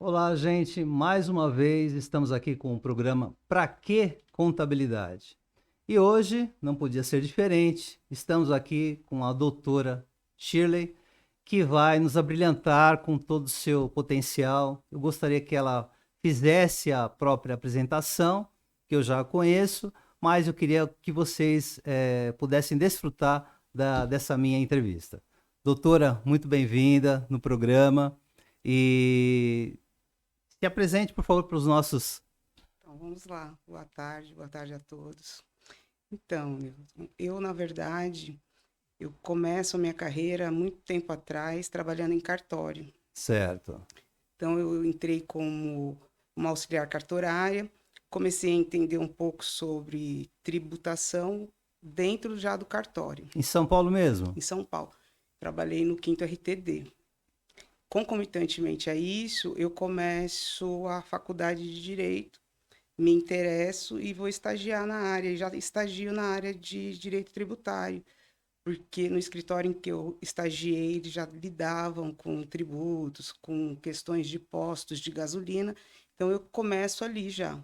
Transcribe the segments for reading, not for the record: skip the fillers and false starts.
Olá, gente. Mais uma vez estamos aqui com o programa Pra Que Contabilidade? E hoje não podia ser diferente. Estamos aqui com a doutora Shirley, que vai nos abrilhantar com todo o seu potencial. Eu gostaria que ela fizesse a própria apresentação, que eu já conheço, mas eu queria que vocês pudessem desfrutar dessa minha entrevista. Doutora, muito bem-vinda no programa. E se apresente, por favor, para os nossos. Então, vamos lá. Boa tarde a todos. Então, eu, na verdade, eu começo a minha carreira há muito tempo atrás trabalhando em cartório. Certo. Então, eu entrei como uma auxiliar cartorária, comecei a entender um pouco sobre tributação dentro já do cartório, Em São Paulo mesmo? em São Paulo. Trabalhei no 5º RTD. Concomitantemente a isso, eu começo a faculdade de Direito, me interesso e vou estagiar na área, e já estagio na área de direito tributário, porque no escritório em que eu estagiei, eles já lidavam com tributos, com questões de postos de gasolina, então eu começo ali já.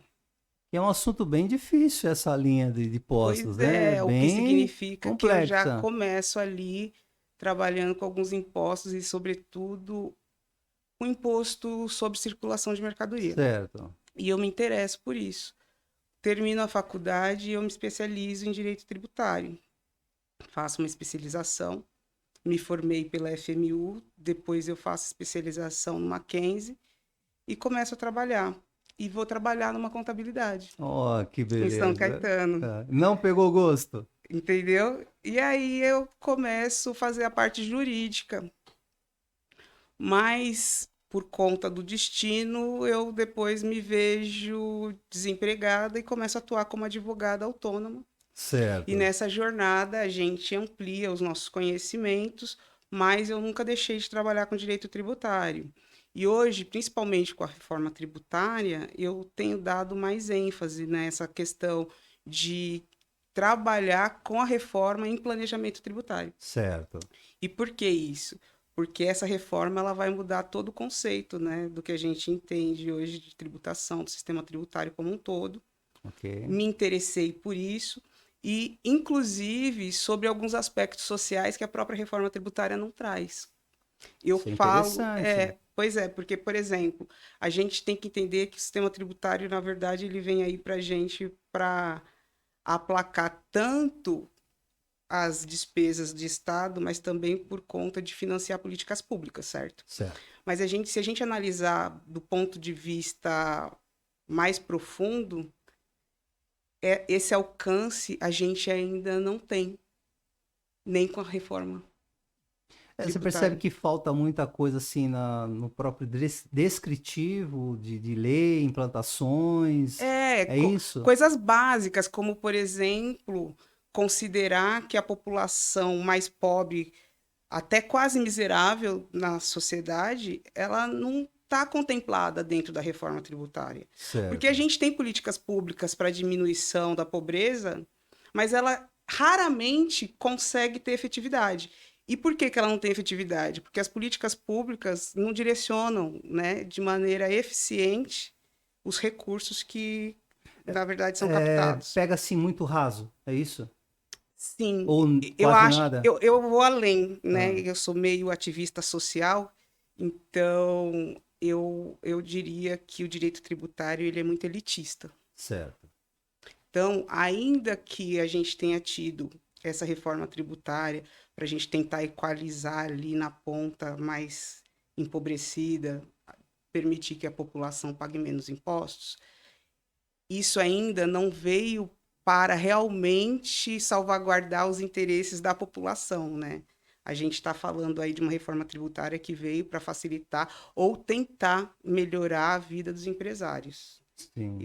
E é um assunto bem difícil essa linha de postos, Pois né? É é, o que bem significa que eu já complexa. começo ali trabalhando com alguns impostos e, sobretudo, o imposto sobre circulação de mercadoria. Certo. E eu me interesso por isso. Termino a faculdade e eu me especializo em direito tributário. Faço uma especialização, me formei pela FMU, depois eu faço especialização no Mackenzie e começo a trabalhar. E vou trabalhar numa contabilidade, Oh, que em São beleza. Caetano, Tá. Não pegou gosto? entendeu? E aí eu começo a fazer a parte jurídica, mas por conta do destino, eu depois me vejo desempregada e começo a atuar como advogada autônoma. E Certo. nessa jornada a gente amplia os nossos conhecimentos, mas eu nunca deixei de trabalhar com direito tributário. E hoje, principalmente com a reforma tributária, eu tenho dado mais ênfase nessa questão de trabalhar com a reforma em planejamento tributário. Certo. E por que isso? Porque essa reforma ela vai mudar todo o conceito, né, do que a gente entende hoje de tributação, do sistema tributário como um todo. Ok. Me interessei por isso e, inclusive, sobre alguns aspectos sociais que a própria reforma tributária não traz. Eu Isso é falo, interessante. pois é, porque, por exemplo, a gente tem que entender que o sistema tributário, na verdade, ele vem aí para a gente para aplacar tanto as despesas de Estado, mas também por conta de financiar políticas públicas, certo? Certo. Mas se a gente analisar do ponto de vista mais profundo, esse alcance a gente ainda não tem, nem com a reforma Você percebe tributária. que falta muita coisa assim no próprio descritivo de lei, implantações. É isso? Coisas básicas, como, por exemplo, considerar que a população mais pobre, até quase miserável na sociedade, ela não está contemplada dentro da reforma tributária. Porque a Certo. gente tem políticas públicas para diminuição da pobreza, mas ela raramente consegue ter efetividade. E por que, que ela não tem efetividade? Porque as políticas públicas não direcionam, né, de maneira eficiente os recursos que, na verdade, são captados. Pega assim muito raso, é isso? Sim, Ou eu quase acho, nada? eu vou além, né? Ah, Eu sou meio ativista social, então eu diria que o direito tributário ele é muito elitista. certo. Então, ainda que a gente tenha tido essa reforma tributária para a gente tentar equalizar ali na ponta mais empobrecida, permitir que a população pague menos impostos, isso ainda não veio para realmente salvaguardar os interesses da população, né? A gente está falando aí de uma reforma tributária que veio para facilitar ou tentar melhorar a vida dos empresários. Sim.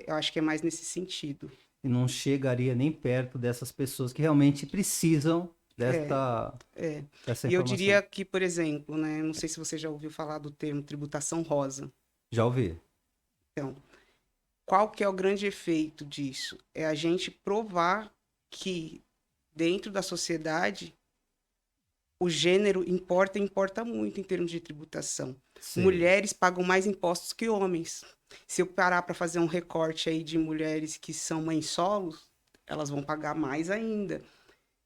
Eu acho que é mais nesse sentido. E não chegaria nem perto dessas pessoas que realmente precisam É, desta, é. dessa E eu informação. diria que, por exemplo, né, não sei se você já ouviu falar do termo tributação rosa. Já ouvi. Então, qual que é o grande efeito disso? É a gente provar que dentro da sociedade o gênero importa e importa muito em termos de tributação. Sei. Mulheres pagam mais impostos que homens. Se eu parar para fazer um recorte aí de mulheres que são mães solos, elas vão pagar mais ainda.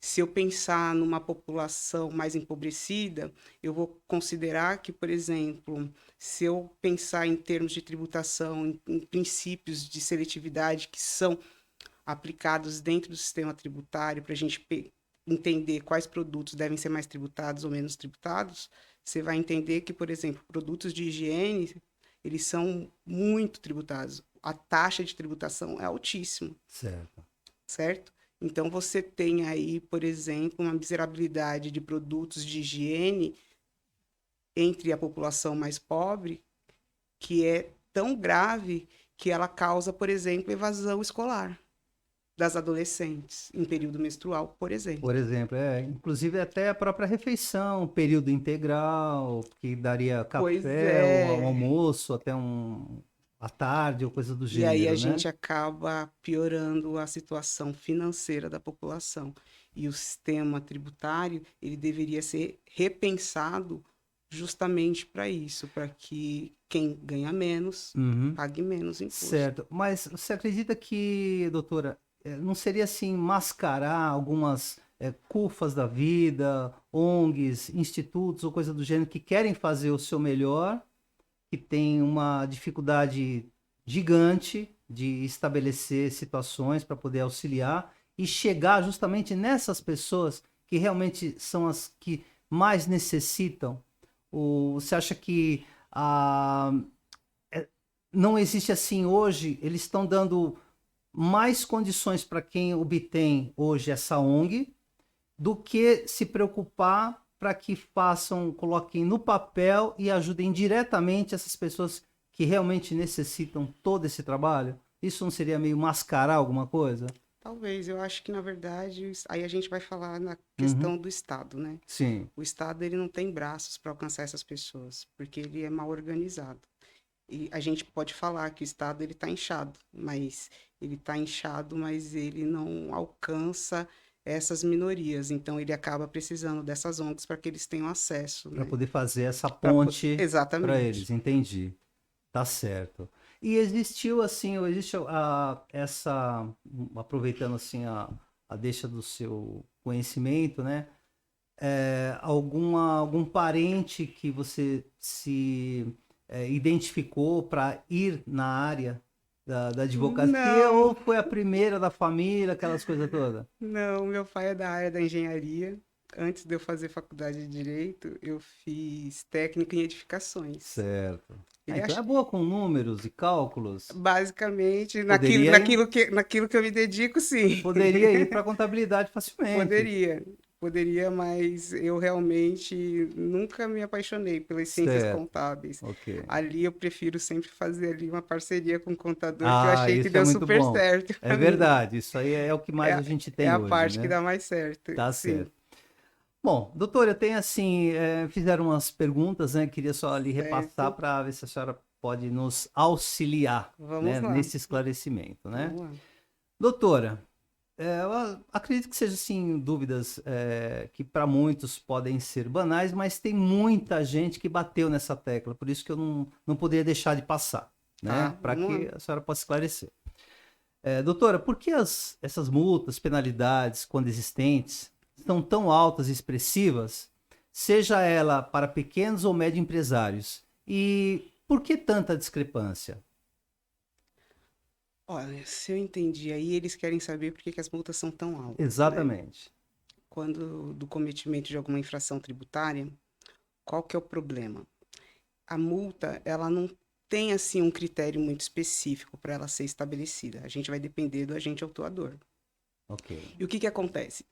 Se eu pensar numa população mais empobrecida, eu vou considerar que, por exemplo, se eu pensar em termos de tributação, em princípios de seletividade que são aplicados dentro do sistema tributário para a gente entender quais produtos devem ser mais tributados ou menos tributados, você vai entender que, por exemplo, produtos de higiene, eles são muito tributados. A taxa de tributação é altíssima, Certo. certo? Então, você tem aí, por exemplo, uma miserabilidade de produtos de higiene entre a população mais pobre, que é tão grave que ela causa, por exemplo, evasão escolar das adolescentes em período menstrual, por exemplo. Por exemplo, inclusive até a própria refeição, período integral, que daria Pois café, o é. almoço, até à tarde, ou coisa do E aí a gênero, né? gente acaba piorando a situação financeira da população. E o sistema tributário, ele deveria ser repensado justamente para isso, para que quem ganha menos Uhum. pague menos imposto. Certo. Mas você acredita que, doutora, não seria assim mascarar algumas CUFAs da vida, ONGs, institutos ou coisa do gênero que querem fazer o seu melhor, que tem uma dificuldade gigante de estabelecer situações para poder auxiliar e chegar justamente nessas pessoas que realmente são as que mais necessitam? Ou você acha que não existe assim hoje? Eles estão dando mais condições para quem obtém hoje essa ONG do que se preocupar para que façam, coloquem no papel e ajudem diretamente essas pessoas que realmente necessitam todo esse trabalho? Isso não seria meio mascarar alguma coisa? Talvez, eu acho que na verdade, aí a gente vai falar na Uhum. questão do Estado, né? Sim, O Estado ele não tem braços para alcançar essas pessoas, porque ele é mal organizado. E a gente pode falar que o Estado ele está inchado, mas ele está inchado, mas ele não alcança essas minorias. Então ele acaba precisando dessas ONGs para que eles tenham acesso, para né? poder fazer essa ponte para Exatamente. eles, entendi. Tá certo. E existiu assim, ou existe essa, aproveitando assim a deixa do seu conhecimento, né? Algum parente que você se identificou para ir na área da advocacia ou Não, foi a primeira da família, aquelas coisas todas? não, meu pai é da área da engenharia. Antes de eu fazer faculdade de direito, eu fiz técnico em edificações. Certo. Ele Então é acha, boa com números e cálculos. basicamente, Poderia ir, naquilo que eu me dedico, sim. poderia ir para contabilidade facilmente. Poderia, poderia, mas eu realmente nunca me apaixonei pelas ciências Certo. contábeis. Ok. Ali eu prefiro sempre fazer ali uma parceria com o contador, que eu Ah, achei que isso é deu muito super bom. certo É para mim. verdade. Isso aí é o que mais a gente É tem a hoje, parte que né? dá mais certo, Tá sim. certo. Bom, doutor, eu tenho assim, fizeram umas perguntas, né? Queria só ali repassar Certo? para ver se a senhora pode nos auxiliar, Vamos né, lá, nesse esclarecimento, né? vamos lá. Doutora, eu acredito que seja assim dúvidas que para muitos podem ser banais, mas tem muita gente que bateu nessa tecla, por isso que eu não poderia deixar de passar, né? Tá, Para vamos lá. que a senhora possa esclarecer. Doutora, por que essas multas, penalidades, quando existentes, são tão altas e expressivas, seja ela para pequenos ou médios empresários? E por que tanta discrepância? Olha, se eu entendi aí, eles querem saber por que que as multas são tão altas, né? Exatamente. Quando do cometimento de alguma infração tributária, qual que é o problema? A multa, ela não tem assim um critério muito específico para ela ser estabelecida. A gente vai depender do agente autuador. Ok. E o que que acontece?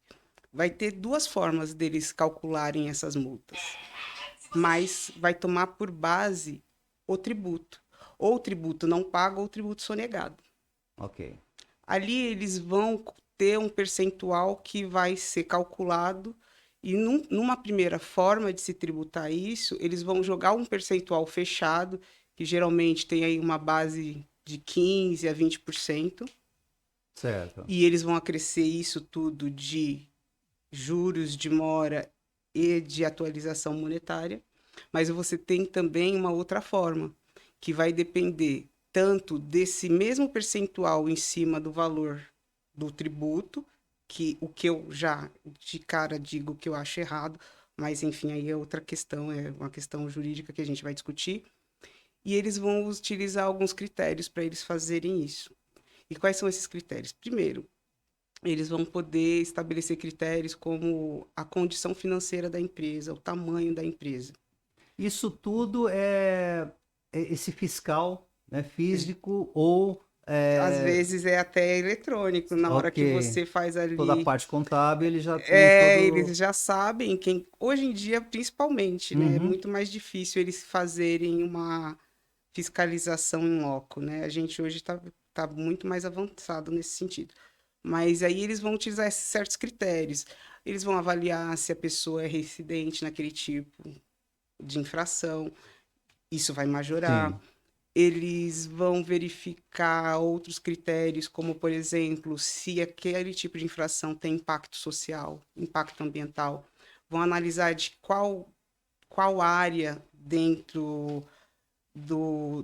Vai ter duas formas deles calcularem essas multas, mas vai tomar por base o tributo. Ou o tributo não pago ou o tributo sonegado. Ok. Ali eles vão ter um percentual que vai ser calculado e numa primeira forma de se tributar isso, eles vão jogar um percentual fechado, que geralmente tem aí uma base de 15 a 20%, Certo. e eles vão acrescer isso tudo de juros de mora e de atualização monetária. Mas você tem também uma outra forma, que vai depender tanto desse mesmo percentual em cima do valor do tributo, que o que eu já de cara digo que eu acho errado, mas enfim, aí é outra questão, é uma questão jurídica que a gente vai discutir. E eles vão utilizar alguns critérios para eles fazerem isso. E quais são esses critérios? Primeiro, eles vão poder estabelecer critérios como a condição financeira da empresa, o tamanho da empresa. Isso tudo é esse fiscal, né, É. físico ou Às vezes é até eletrônico, na hora que ok, você faz toda a ali. parte contábil ele já tem todo. Eles já sabem quem. Hoje em dia, principalmente, né? É Uhum, muito mais difícil eles fazerem uma fiscalização em loco, né? A gente hoje tá muito mais avançado nesse sentido. Mas aí eles vão utilizar esses certos critérios. Eles vão avaliar se a pessoa é reincidente naquele tipo de infração. Isso vai majorar. sim, Eles vão verificar outros critérios, como, por exemplo, se aquele tipo de infração tem impacto social, impacto ambiental. Vão analisar de qual área dentro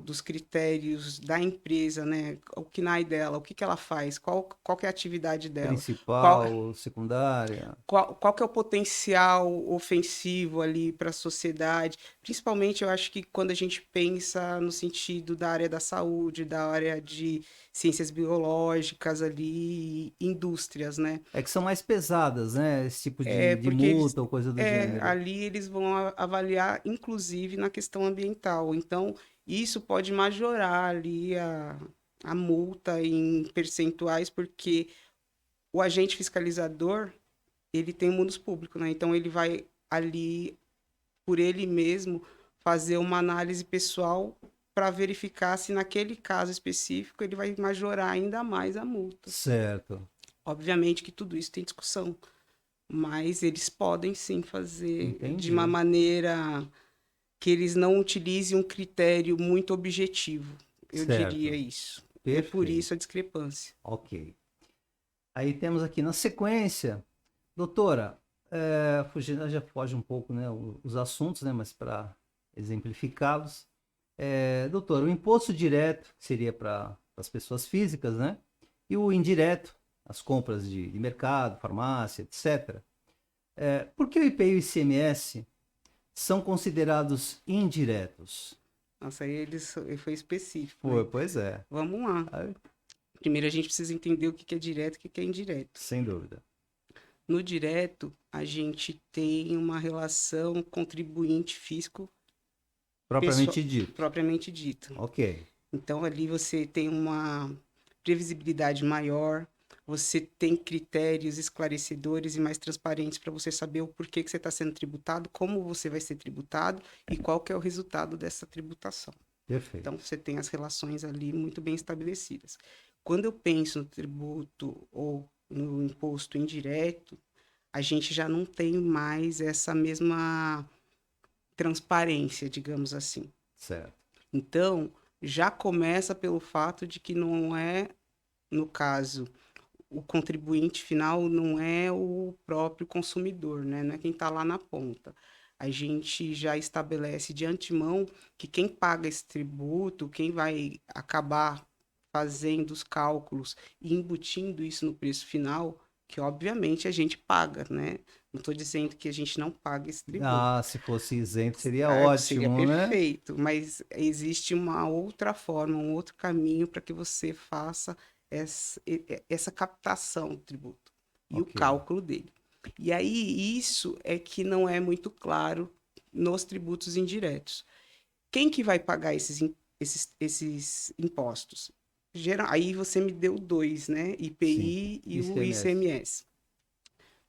dos critérios da empresa, né? O KNAI dela, o que que ela faz, qual que é a atividade dela, qual, principal, secundária, qual que é o potencial ofensivo ali para a sociedade? Principalmente, eu acho que quando a gente pensa no sentido da área da saúde, da área de ciências biológicas ali, indústrias, né? é que são mais pesadas, né? Esse tipo É de porque eles, multa ou coisa do gênero. ali eles vão avaliar, inclusive, na questão ambiental. Então, isso pode majorar ali a multa em percentuais, porque o agente fiscalizador ele tem mundos públicos, né? Então ele vai ali por ele mesmo fazer uma análise pessoal para verificar se naquele caso específico ele vai majorar ainda mais a multa. Certo, Obviamente que tudo isso tem discussão, mas eles podem sim fazer de uma entendi. maneira que eles não utilizem um critério muito objetivo. Eu diria Certo, isso. É por perfeito. isso a discrepância. Ok. Aí temos aqui na sequência, doutora, fugindo, já foge um pouco, né, os assuntos, né, mas para exemplificá-los, doutora, o imposto direto que seria para as pessoas físicas, né, e o indireto, as compras de mercado, farmácia, etc. Por que o IPI e o ICMS são considerados indiretos? Nossa, aí ele foi específico, Pô, né? pois é, Vamos lá. aí, Primeiro a gente precisa entender o que que é direto e o que que é indireto. sem dúvida. No direto, a gente tem uma relação contribuinte fisco pessoal, Propriamente dito. propriamente dito. Ok, Então ali você tem uma previsibilidade maior, você tem critérios esclarecedores e mais transparentes para você saber o porquê que você está sendo tributado, como você vai ser tributado e qual que é o resultado dessa tributação. Então perfeito. você tem as relações ali muito bem estabelecidas. Quando eu penso no tributo ou no imposto indireto, a gente já não tem mais essa mesma transparência, digamos assim. Certo. Então, já começa pelo fato de que não é, no caso, o contribuinte final não é o próprio consumidor, né? Não é quem está lá na ponta. A gente já estabelece de antemão que quem paga esse tributo, quem vai acabar fazendo os cálculos e embutindo isso no preço final, que obviamente a gente paga, né? Não estou dizendo que a gente não paga esse tributo. Ah, se fosse isento seria Seria ótimo, né? perfeito, mas existe uma outra forma, um outro caminho para que você faça essa captação do tributo e o Ok, cálculo dele. E aí, isso é que não é muito claro nos tributos indiretos. Quem que vai pagar esses impostos? Aí você me deu dois, né? sim. IPI e o ICMS. ICMS.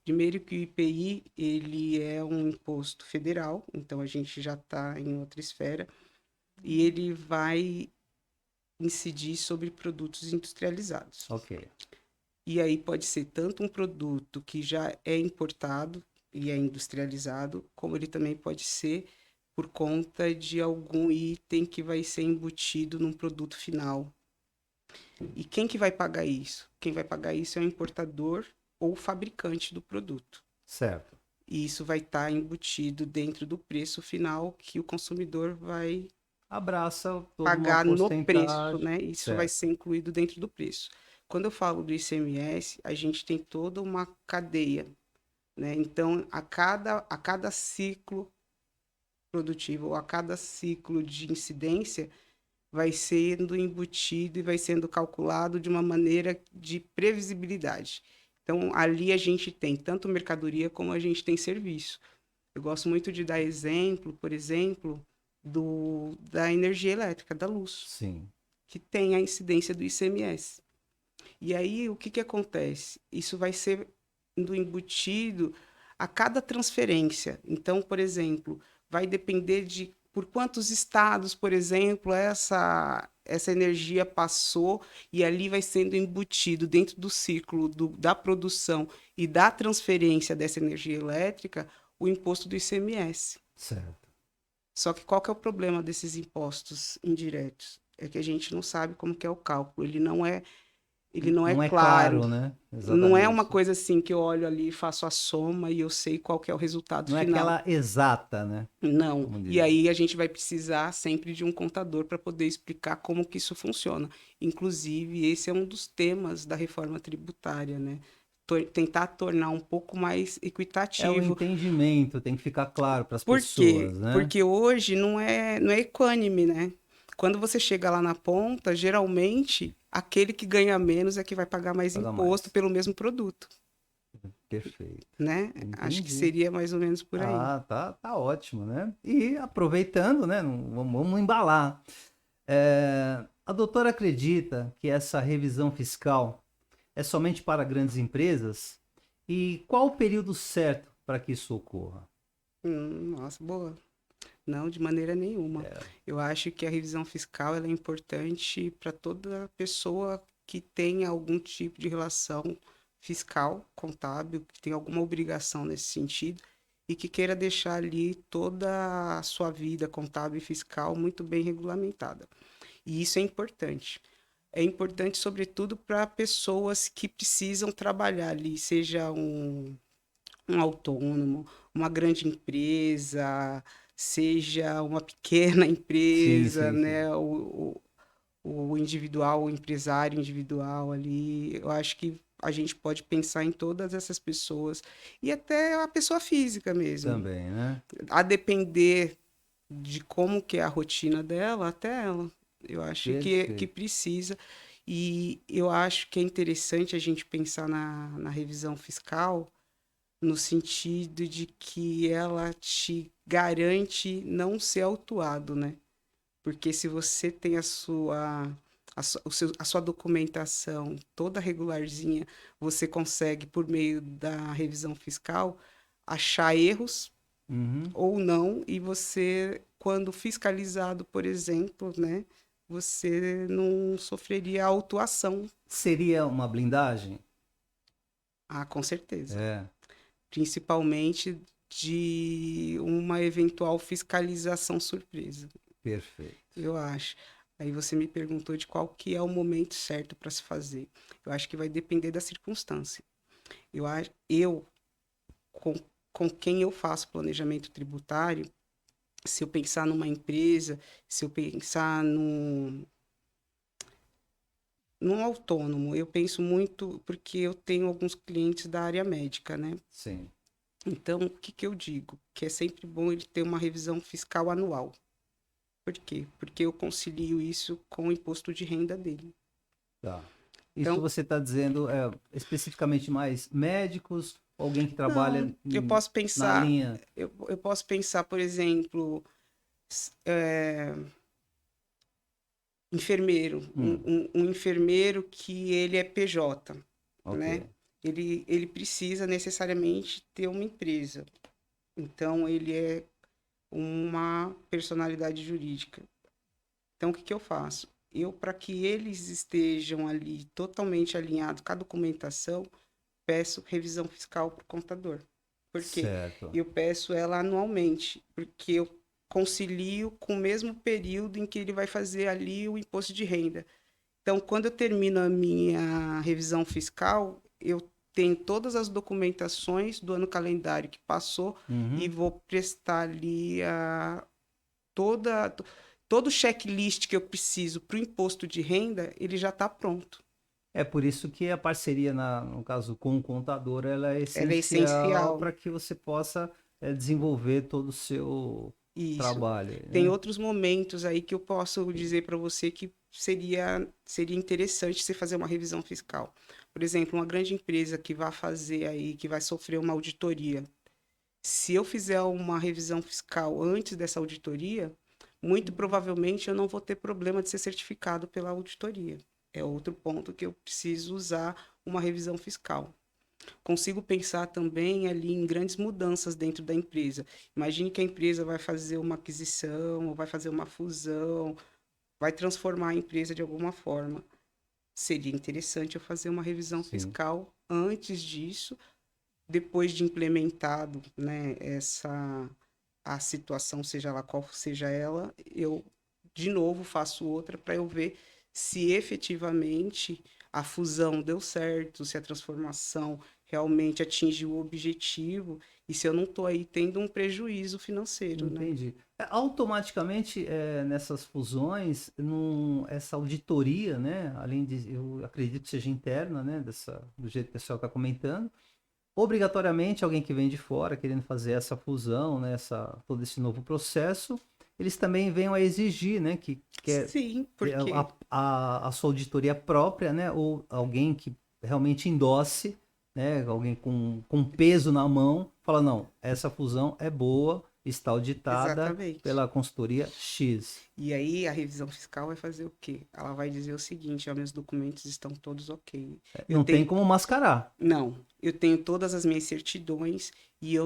Primeiro que o IPI, ele é um imposto federal, então a gente já está em outra esfera, e ele vai incidir sobre produtos industrializados. Ok, E aí pode ser tanto um produto que já é importado e é industrializado, como ele também pode ser por conta de algum item que vai ser embutido num produto final. E quem que vai pagar isso? Quem vai pagar isso é o importador ou o fabricante do produto. certo. E isso vai estar embutido dentro do preço final que o consumidor vai Abraça toda uma pagar no preço, porcentagem. né? Isso vai Certo. ser incluído dentro do preço. Quando eu falo do ICMS, a gente tem toda uma cadeia, né? Então, a cada ciclo produtivo, ou a cada ciclo de incidência, vai sendo embutido e vai sendo calculado de uma maneira de previsibilidade. Então, ali a gente tem tanto mercadoria como a gente tem serviço. Eu gosto muito de dar exemplo, por exemplo, da energia elétrica, da luz, Sim. que tem a incidência do ICMS. E aí, o que que acontece? Isso vai ser embutido a cada transferência. Então, por exemplo, vai depender de por quantos estados, por exemplo, essa energia passou e ali vai sendo embutido dentro do ciclo da produção e da transferência dessa energia elétrica o imposto do ICMS. Certo. Só que qual que é o problema desses impostos indiretos? É que a gente não sabe como que é o cálculo. Ele não é Não é claro. claro, né? Não é uma Exatamente. coisa assim que eu olho ali, faço a soma e eu sei qual que é o resultado Não é final. aquela exata, né? Não. Como E dizem. aí a gente vai precisar sempre de um contador para poder explicar como que isso funciona. Inclusive, esse é um dos temas da reforma tributária, né? Tentar tornar um pouco mais É o equitativo. entendimento, tem que ficar claro para as Por quê? pessoas, né? Porque hoje não é equânime, né? Quando você chega lá na ponta, geralmente aquele que ganha menos é que vai pagar mais Paga imposto mais. pelo mesmo produto, Perfeito. né? Acho que Entendi. seria mais ou menos por aí. Ah, tá ótimo, né? E aproveitando, né? Vamos embalar. A doutora acredita que essa revisão fiscal é somente para grandes empresas? E qual o período certo para que isso ocorra? Nossa, boa. Não, de maneira nenhuma. Eu acho que a revisão fiscal ela é importante para toda pessoa que tem algum tipo de relação fiscal, contábil, que tem alguma obrigação nesse sentido e que queira deixar ali toda a sua vida contábil e fiscal muito bem regulamentada. E isso é importante. É importante, sobretudo, para pessoas que precisam trabalhar ali, seja um autônomo, uma grande empresa, seja uma pequena Sim, empresa, sim, sim. né? O individual, o empresário individual ali. Eu acho que a gente pode pensar em todas essas pessoas e até a pessoa física mesmo. Também, né? A depender de como que é a rotina dela, até ela. Eu acho que Perfeito. precisa. E eu acho que é interessante a gente pensar na revisão fiscal no sentido de que ela te garante não ser autuado, né? Porque se você tem a sua documentação toda regularzinha, você consegue, por meio da revisão fiscal, achar erros Uhum. ou não, e você, quando fiscalizado, por exemplo, né, você não sofreria autuação. Seria uma blindagem? Ah, com certeza. É, Principalmente de uma eventual fiscalização surpresa, perfeito. eu acho. Aí você me perguntou de qual que é o momento certo para se fazer. Eu acho que vai depender da circunstância. Eu com, com quem eu faço planejamento tributário, se eu pensar numa empresa, se eu pensar num autônomo, eu penso muito porque eu tenho alguns clientes da área médica, né? Sim. Então, o que que eu digo? Que é sempre bom ele ter uma revisão fiscal anual. Por quê? Porque eu concilio isso com o imposto de renda dele. Tá. Isso Então, você está dizendo especificamente mais médicos, ou alguém que não, trabalha eu posso na pensar, linha? eu posso pensar, por exemplo, enfermeiro, Hum, um enfermeiro que ele é PJ, ok. né? Ele precisa necessariamente ter uma empresa. Então, ele é uma personalidade jurídica. Então, o que que eu faço? Para que eles estejam ali totalmente alinhados com a documentação, peço revisão fiscal para o contador. Por quê? Certo. Eu peço ela anualmente, porque eu concilio com o mesmo período em que ele vai fazer ali o imposto de renda. Então, quando eu termino a minha revisão fiscal, eu tenho todas as documentações do ano calendário que passou e vou prestar ali todo o checklist que eu preciso para o imposto de renda, ele já está pronto. É por isso que a parceria, no caso com o contador, ela é Ela é essencial essencial. para que você possa desenvolver todo o seu Isso. trabalho, Tem né? outros momentos aí que eu posso dizer para você que seria interessante você fazer uma revisão fiscal. Por exemplo, uma grande empresa que vai fazer aí, que vai sofrer uma auditoria. Se eu fizer uma revisão fiscal antes dessa auditoria, muito provavelmente eu não vou ter problema de ser certificado pela auditoria. É outro ponto que eu preciso usar uma revisão fiscal. Consigo pensar também ali em grandes mudanças dentro da empresa. Imagine que a empresa vai fazer uma aquisição, ou vai fazer uma fusão, vai transformar a empresa de alguma forma. Seria interessante eu fazer uma revisão Sim. fiscal antes disso, depois de implementado, né, a situação, seja lá qual seja ela, eu de novo faço outra para eu ver se efetivamente a fusão deu certo, se a transformação realmente atingiu o objetivo e se eu não estou aí tendo um prejuízo financeiro, né? Entendi. Automaticamente, nessas fusões, essa auditoria, né, além de, eu acredito que seja interna, né, do jeito que o pessoal está comentando, obrigatoriamente alguém que vem de fora querendo fazer essa fusão, né, todo esse novo processo, eles também venham a exigir, né, que Sim, porque a sua auditoria própria, né, ou alguém que realmente endosse, né, alguém com peso na mão, fala, não, essa fusão é boa, está auditada exatamente. pela consultoria X. E aí a revisão fiscal vai fazer o quê? Ela vai dizer o seguinte, ó, meus documentos estão todos ok. Eu Não tem tenho, como mascarar. não, eu tenho todas as minhas certidões e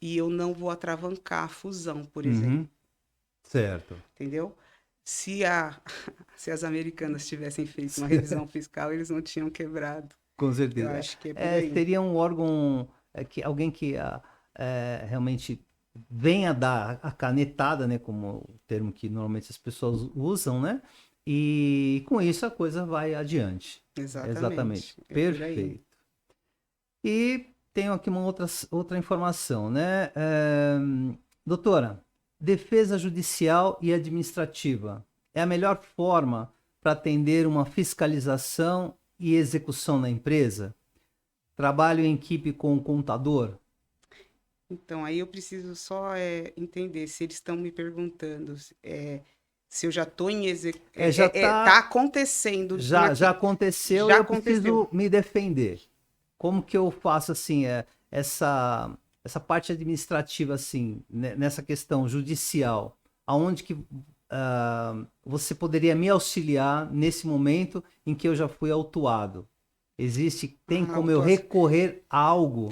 e eu não vou atravancar a fusão, por exemplo, Uhum, certo. entendeu? Se a, se as americanas tivessem feito uma revisão fiscal, eles não tinham quebrado. Com Eu certeza. acho que é por aí. Seria um órgão, alguém que realmente venha dar a canetada, né, como o termo que normalmente as pessoas usam, né? E com isso a coisa vai adiante. Exatamente, Exatamente. é por aí. Perfeito. E tenho aqui uma outra informação, né? Doutora, defesa judicial e administrativa é a melhor forma para atender uma fiscalização e execução na empresa? Trabalho em equipe com o contador? Então, aí eu preciso só entender se eles estão me perguntando se eu já estou em Já tá está, acontecendo já aconteceu e já eu aconteceu. preciso me defender. Como que eu faço assim, essa parte administrativa assim, nessa questão judicial, aonde que você poderia me auxiliar nesse momento em que eu já fui autuado? Tem A como eu autuação. recorrer a algo?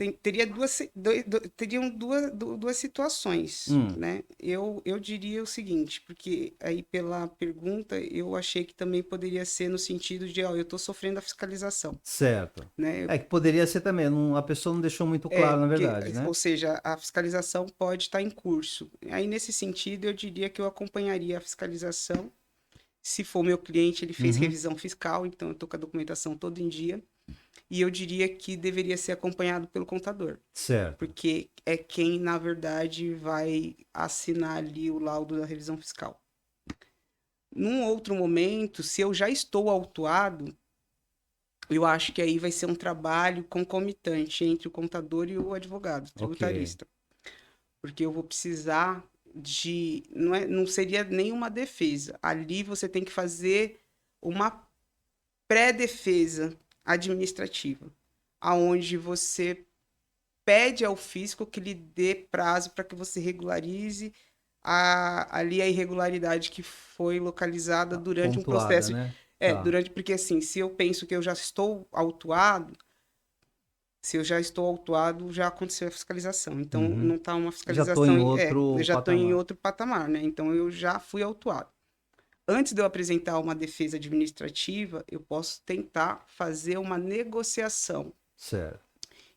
Teriam duas situações, Hum, né? Eu diria o seguinte, porque aí pela pergunta eu achei que também poderia ser no sentido de, ó, eu estou sofrendo a fiscalização, certo. né? É que poderia ser também, a pessoa não deixou muito claro, na verdade, né? Ou seja, a fiscalização pode estar em curso. Aí, nesse sentido, eu diria que eu acompanharia a fiscalização. Se for meu cliente, ele fez Uhum, revisão fiscal, então eu estou com a documentação todo em dia. E eu diria que deveria ser acompanhado pelo contador, certo. porque é quem, na verdade, vai assinar ali o laudo da revisão fiscal. Num outro momento, se eu já estou autuado, eu acho que aí vai ser um trabalho concomitante entre o contador e o advogado, o Ok. tributarista. Porque eu vou precisar não seria nenhuma defesa. Ali você tem que fazer uma pré-defesa administrativa, aonde você pede ao fisco que lhe dê prazo para que você regularize ali a irregularidade que foi localizada durante um Pontuada, processo. né? Tá. Porque assim, se eu penso que eu já estou autuado, se eu já estou autuado, já aconteceu a fiscalização. Então, Uhum. não está uma Já estou fiscalização. em Eu outro já estou em patamar. outro patamar, né? Então, eu já fui autuado. Antes de eu apresentar uma defesa administrativa, eu posso tentar fazer uma negociação Certo.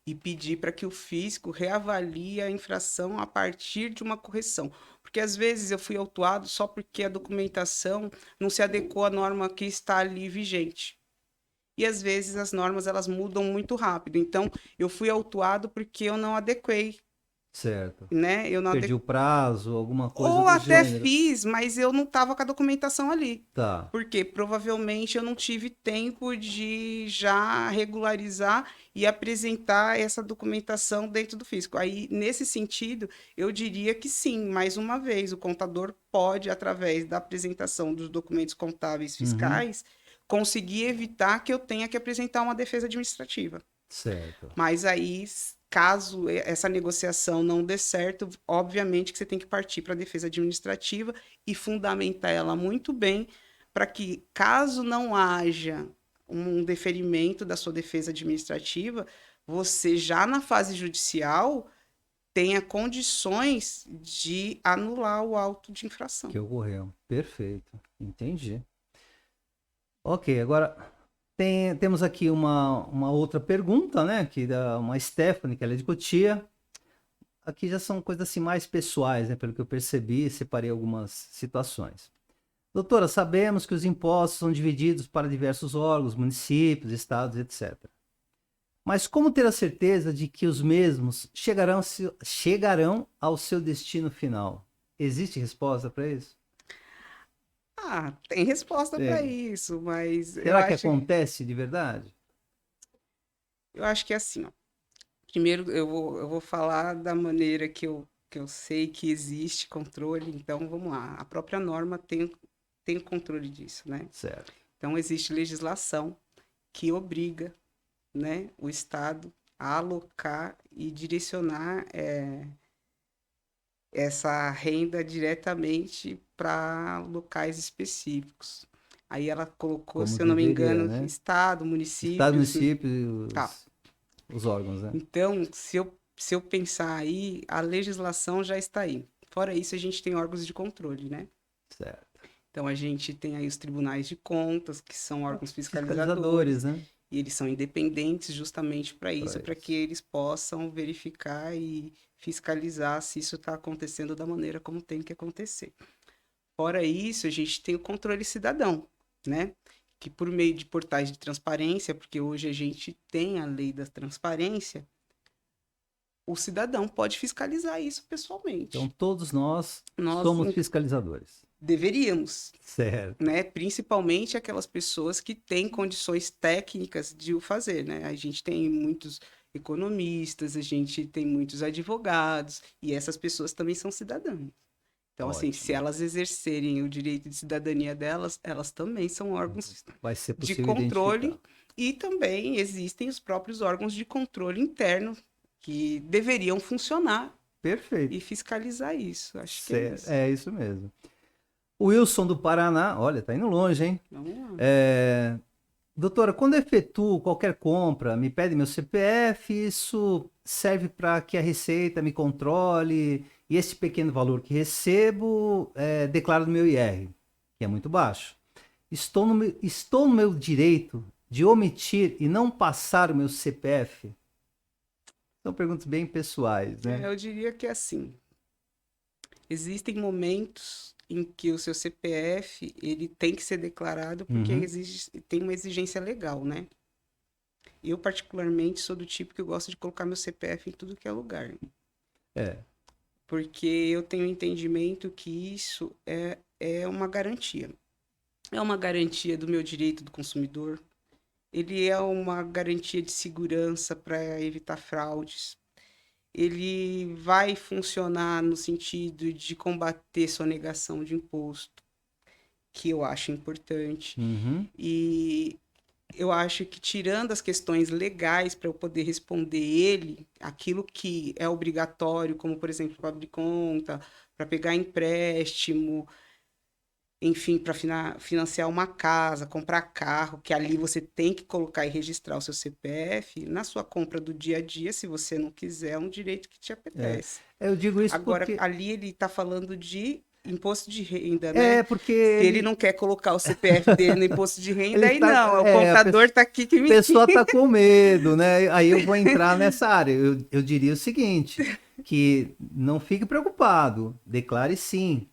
e pedir para que o fisco reavalie a infração a partir de uma correção. Porque às vezes eu fui autuado só porque a documentação não se adequou à norma que está ali vigente. e às vezes as normas elas mudam muito rápido. Então, eu fui autuado porque eu não adequei, Certo. né? Eu não Perdi adequei. o prazo, alguma coisa Ou do até gênero. fiz, mas eu não estava com a documentação ali. Tá. Porque provavelmente eu não tive tempo de já regularizar e apresentar essa documentação dentro do fisco. Aí, nesse sentido, eu diria que sim, mais uma vez, o contador pode, através da apresentação dos documentos contábeis Uhum. fiscais, conseguir evitar que eu tenha que apresentar uma defesa administrativa. Certo. Mas aí, caso essa negociação não dê certo, obviamente que você tem que partir para a defesa administrativa e fundamentar ela muito bem para que, caso não haja um deferimento da sua defesa administrativa, você já na fase judicial tenha condições de anular o auto de infração. Que ocorreu. Perfeito. Entendi. Ok, agora temos aqui uma outra pergunta, né? Que da uma Stephanie, que ela é de Cotia. Aqui já são coisas assim mais pessoais, né? Pelo que eu percebi, separei algumas situações. Doutora, sabemos que os impostos são divididos para diversos órgãos, municípios, estados, etc. Mas como ter a certeza de que os mesmos chegarão ao seu destino final? Existe resposta para isso? Ah, tem resposta para Tem. isso, mas Será que acontece de verdade? eu acho que é assim, ó. Primeiro, eu vou falar da maneira que eu sei que existe controle, então vamos lá. A própria norma tem o controle disso, né? Certo. Então, existe legislação que obriga, né, o Estado a alocar e direcionar essa renda diretamente para locais específicos. Aí ela colocou, Como se eu não me deveria, engano, né? Estado, Estado, municípios, município e tá. os órgãos, né? Então, se eu pensar aí, a legislação já está aí. Fora isso, a gente tem órgãos de controle, né? Certo. Então, a gente tem aí os tribunais de contas, que são órgãos fiscalizadores, Fiscalizadores, né? e eles são independentes justamente para Para isso, para que isso. eles possam verificar e fiscalizar se isso está acontecendo da maneira como tem que acontecer. Fora isso, a gente tem o controle cidadão, né? Que por meio de portais de transparência, porque hoje a gente tem a lei da transparência, o cidadão pode fiscalizar isso Então, pessoalmente. todos nós Nós somos fiscalizadores. deveríamos, Certo. né? Principalmente aquelas pessoas que têm condições técnicas de o fazer, né? A gente tem muitos economistas, a gente tem muitos advogados, e essas pessoas também são cidadãs. Então, assim, se Ótimo. elas exercerem o direito de cidadania delas, elas também são órgãos Vai ser de possível identificar. controle e também existem os próprios órgãos de controle interno que deveriam funcionar e Perfeito. fiscalizar isso. Acho que é isso. É isso mesmo. O Wilson do Paraná, olha, tá indo longe, hein? Vamos lá. Doutora, quando eu efetuo qualquer compra, me pede meu CPF, isso serve para que a Receita me controle e esse pequeno valor que recebo declaro no meu IR, que é muito baixo. Estou no meu direito de omitir e não passar o meu CPF? São perguntas bem pessoais, né? Eu diria que é assim. Existem momentos em que o seu CPF ele tem que ser declarado porque Uhum. tem uma exigência legal, né? Eu, particularmente, sou do tipo que eu gosto de colocar meu CPF em tudo que é lugar. É, Porque eu tenho entendimento que isso é uma garantia. É uma garantia do meu direito do consumidor, ele é uma garantia de segurança para evitar fraudes, ele vai funcionar no sentido de combater sonegação de imposto, que eu acho importante. uhum. E eu acho que tirando as questões legais para eu poder responder ele, aquilo que é obrigatório, como por exemplo, para abrir conta, para pegar empréstimo, enfim, para financiar uma casa, comprar carro, que ali você tem que colocar e registrar o seu CPF, na sua compra do dia a dia, se você não quiser, é um direito que te apetece. Eu digo isso Agora, porque ali ele está falando de imposto de renda, né? porque Se ele não quer colocar o CPF dele no imposto de renda, ele aí tá, não, é o a contador tá aqui que me... pessoa tá com medo, né? Aí eu vou entrar nessa área. Eu diria o seguinte, que não fique preocupado, declare sim,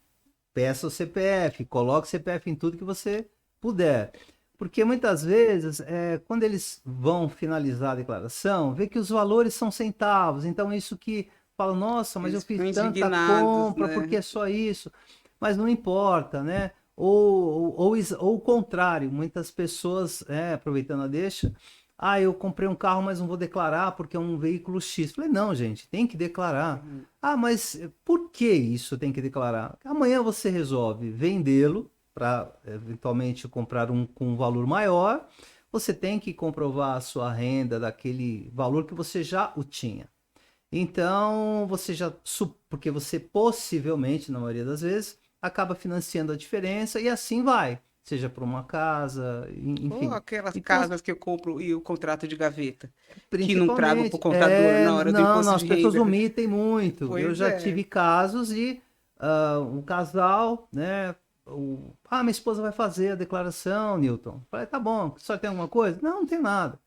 peça o CPF, coloque o CPF em tudo que você puder. Porque muitas vezes, quando eles vão finalizar a declaração, vê que os valores são centavos. Então, isso que fala, nossa, mas eu Eles fiz ficam tanta indignados, compra, por né? que só isso? Mas não importa, né? Ou o contrário, muitas pessoas, aproveitando a deixa, eu comprei um carro, mas não vou declarar porque é um veículo X. Falei, não, gente, tem que declarar. Uhum. Mas por que isso tem que declarar? Amanhã você resolve vendê-lo para eventualmente comprar um com um valor maior, você tem que comprovar a sua renda daquele valor que você já o tinha. Então, você já, porque você possivelmente, na maioria das vezes, acaba financiando a diferença e assim vai, seja por uma casa, Ou enfim. aquelas Então, casas que eu compro e o contrato de gaveta, que não trago para o principalmente, contador na hora do não, imposto as de pessoas renda. omitem muito. Eu Pois já é. tive casos de um casal, né? Minha esposa vai fazer a declaração, Newton. Falei, tá bom, só tem alguma coisa? Não, não tem nada.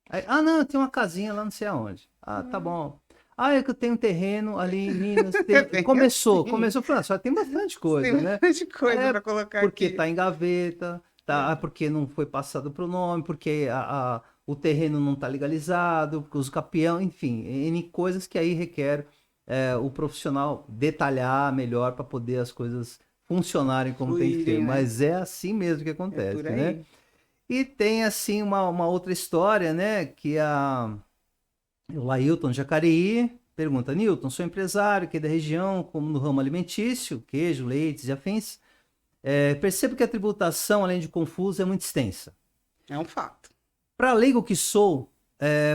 Aí, não, eu tenho uma casinha lá não sei aonde. Tá bom. É que eu tenho um terreno ali em Minas. É bem assim. Começou, falando, só tem bastante Tem coisa, um né? monte de coisa É para colocar porque aqui. tá em gaveta, tá, porque não foi passado pro nome, porque o terreno não tá legalizado, porque os capião, enfim, N coisas que aí requer o profissional detalhar melhor para poder as coisas funcionarem como tem que ser. Fluírem, né? Mas é assim mesmo que É por acontece, né? aí. E tem assim uma outra história, né? Que o Lailton de Jacareí pergunta: Newton, sou empresário aqui da região, como no ramo alimentício, queijo, leites e afins. Percebo que a tributação, além de confusa, é muito extensa. É um fato. Para leigo que sou,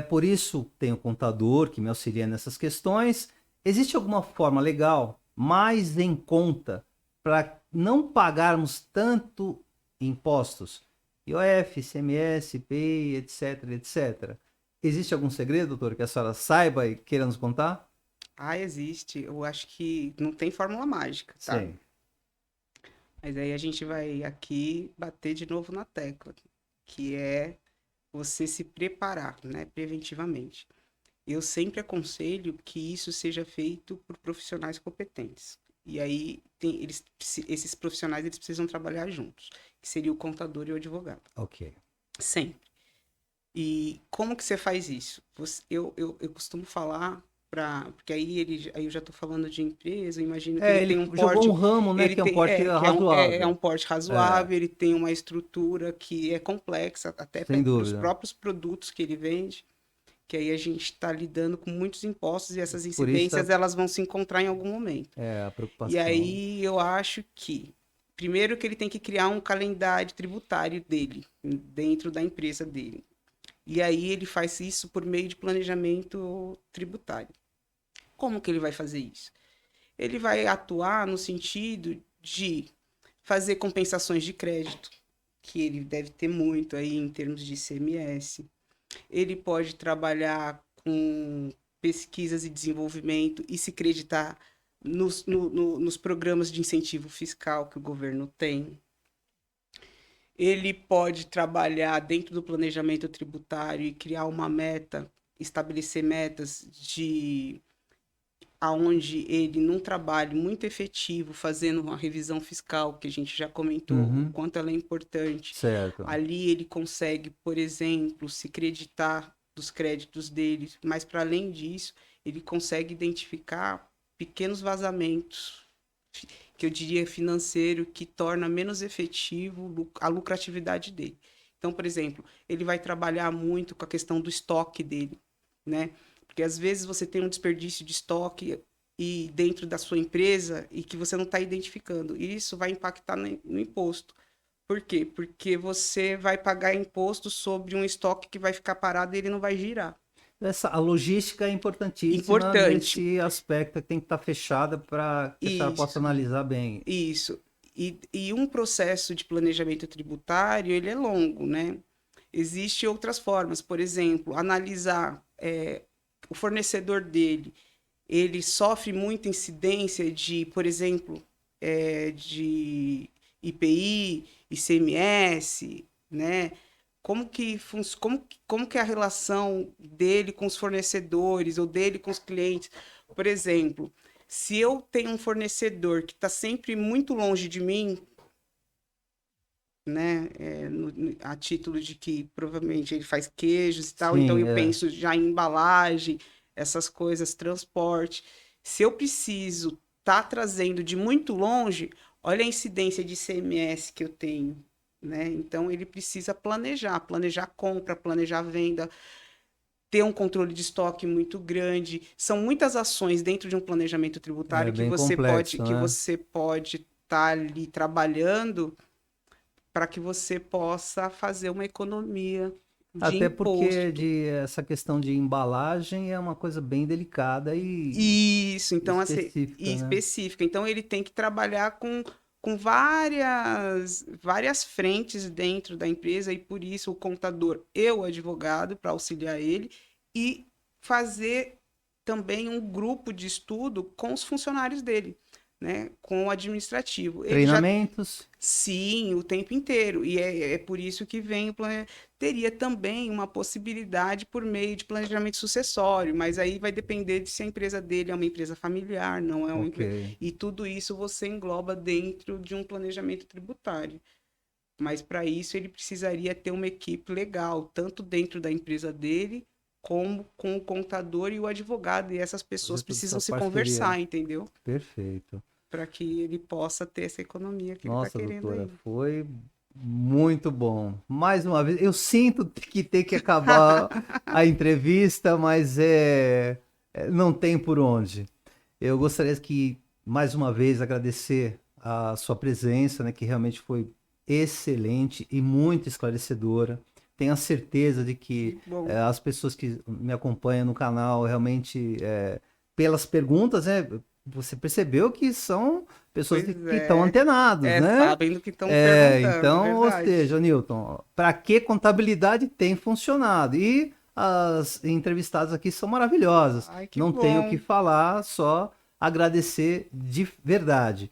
por isso tenho contador que me auxilia nessas questões. Existe alguma forma legal mais em conta para não pagarmos tanto impostos? IOF, ICMS, IPI, etc, etc. Existe algum segredo, doutor, que a senhora saiba e queira nos contar? Existe. Eu acho que não tem fórmula mágica, tá? Sim. Mas aí a gente vai aqui bater de novo na tecla, que é você se preparar, né, preventivamente. Eu sempre aconselho que isso seja feito por profissionais competentes. E aí esses profissionais eles precisam trabalhar juntos, que seria o contador e o advogado. Ok. Sempre. E como que você faz isso? Eu costumo falar porque aí eu já estou falando de empresa, eu imagino que ele Ele tem um jogou um porte, ramo, né, ele que é um tem, porte é um razoável. porte É, razoável, ele tem uma estrutura que é complexa, até sem para os dúvida. próprios produtos que ele vende, que aí a gente está lidando com muitos impostos e essas Por isso incidências elas vão se encontrar em algum momento. a E preocupação. aí eu acho que, primeiro que ele tem que criar um calendário tributário dele, dentro da empresa dele. E aí ele faz isso por meio de planejamento tributário. Como que ele vai fazer isso? Ele vai atuar no sentido de fazer compensações de crédito, que ele deve ter muito aí em termos de ICMS. Ele pode trabalhar com pesquisas e desenvolvimento e se creditar nos programas de incentivo fiscal que o governo tem. Ele pode trabalhar dentro do planejamento tributário e criar uma meta, estabelecer metas de aonde ele num trabalho muito efetivo, fazendo uma revisão fiscal, que a gente já comentou o Uhum, quanto ela é importante. certo. Ali ele consegue, por exemplo, se creditar dos créditos dele, mas para além disso, ele consegue identificar pequenos vazamentos que eu diria financeiro, que torna menos efetivo a lucratividade dele. Então, por exemplo, ele vai trabalhar muito com a questão do estoque dele, né? Porque às vezes você tem um desperdício de estoque e dentro da sua empresa e que você não está identificando. E isso vai impactar no imposto. Por quê? Porque você vai pagar imposto sobre um estoque que vai ficar parado e ele não vai girar. A logística é importantíssima Importante. nesse aspecto que tem que estar fechada para que a senhora possa Isso. analisar bem. Isso. E um processo de planejamento tributário, ele é longo, né? Existem outras formas, por exemplo, analisar o fornecedor dele, ele sofre muita incidência de, por exemplo, de IPI, ICMS, né? Como que é a relação dele com os fornecedores ou dele com os clientes? Por exemplo, se eu tenho um fornecedor que está sempre muito longe de mim, né? A título de que provavelmente ele faz queijos e tal, Sim, então eu penso já em embalagem, essas coisas, transporte. Se eu preciso estar trazendo de muito longe, olha a incidência de ICMS que eu tenho, né? Então ele precisa planejar compra, planejar venda, ter um controle de estoque muito grande. São muitas ações dentro de um planejamento é tributário bem complexo, que né? você pode estar ali trabalhando para que você possa fazer uma economia de Até porque imposto. essa questão de embalagem é uma coisa bem delicada e Isso, então, assim, e específica, né? específica. Então, ele tem que trabalhar com várias frentes dentro da empresa, e por isso o contador e o advogado para auxiliar ele, e fazer também um grupo de estudo com os funcionários dele, né? Com o administrativo. Ele já Treinamentos, sim, o tempo inteiro. E é por isso que vem o planejamento. Teria também uma possibilidade por meio de planejamento sucessório, mas aí vai depender de se a empresa dele é uma empresa familiar, não é uma ok. empresa. E tudo isso você engloba dentro de um planejamento tributário. Mas para isso ele precisaria ter uma equipe legal, tanto dentro da empresa dele, como com o contador e o advogado. E essas Fazer pessoas toda precisam essa se parceria. conversar, entendeu? Perfeito. Para que ele possa ter essa economia que ele está Nossa, querendo doutora, aí. foi muito bom. Mais uma vez, eu sinto que tem que acabar a entrevista, mas não tem por onde. Eu gostaria que, mais uma vez, agradecer a sua presença, né, que realmente foi excelente e muito esclarecedora. Tenho a certeza de que Que bom. as pessoas que me acompanham no canal realmente, pelas perguntas, né, você percebeu que são pessoas Pois que estão é. antenados, né? Sabem do que estão perguntando, Então, ou verdade. seja, Newton, para que contabilidade tem funcionado? E as entrevistadas aqui são maravilhosas. Ai, que Não tenho o que bom. falar, só agradecer de verdade.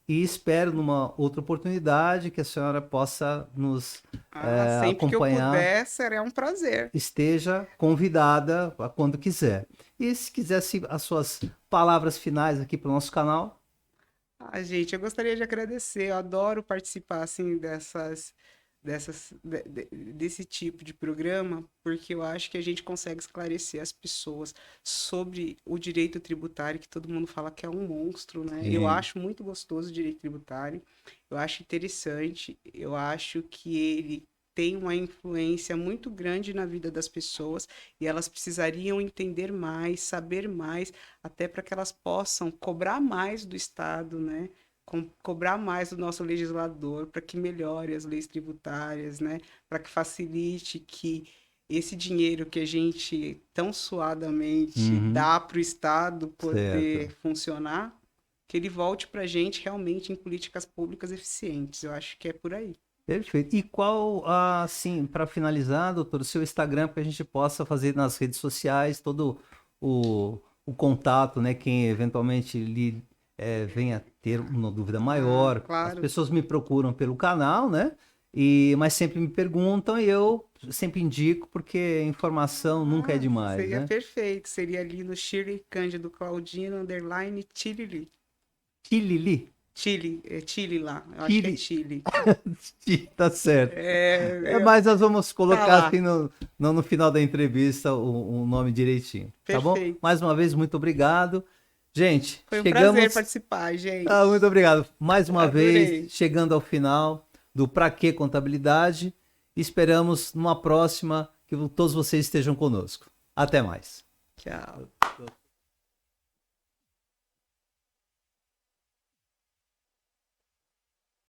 E espero numa outra oportunidade que a senhora possa nos Ah, sempre que eu acompanhar, puder, será um prazer. esteja convidada a quando quiser. E se quiser as suas palavras finais aqui para o nosso canal, Ah, gente, eu gostaria de agradecer. Eu adoro participar assim desse tipo de programa, porque eu acho que a gente consegue esclarecer as pessoas sobre o direito tributário, que todo mundo fala que é um monstro, né? Eu sim. acho muito gostoso o direito tributário, eu acho interessante, eu acho que ele tem uma influência muito grande na vida das pessoas e elas precisariam entender mais, saber mais, até para que elas possam cobrar mais do Estado, né? Cobrar mais do nosso legislador para que melhore as leis tributárias, né? Para que facilite que esse dinheiro que a gente tão suadamente Uhum, dá para o Estado poder certo. funcionar, que ele volte para a gente realmente em políticas públicas eficientes. Eu acho que é por aí. Perfeito. E qual, assim, para finalizar, doutor, o seu Instagram, para que a gente possa fazer nas redes sociais todo o contato, né? Quem eventualmente lhe venha ter uma dúvida Ah, maior. As claro. pessoas me procuram pelo canal, né? Mas sempre me perguntam e eu sempre indico, porque informação nunca é Ah, demais, seria né? perfeito. Seria ali no Shirley Cândido Claudino, underline Chile. Tilili. Chile, é Chile lá. Eu acho que é Chile. Chile. Tá certo. É, Mas nós vamos tá colocar lá. assim no final da entrevista o nome direitinho, tá bom? Perfeito. Mais uma vez, muito obrigado. Gente, Foi um prazer chegamos. participar, Muito gente. obrigado. Mais uma vez, Adorei. chegando ao final do Pra Que Contabilidade. Esperamos numa próxima que todos vocês estejam conosco. Até mais. Tchau.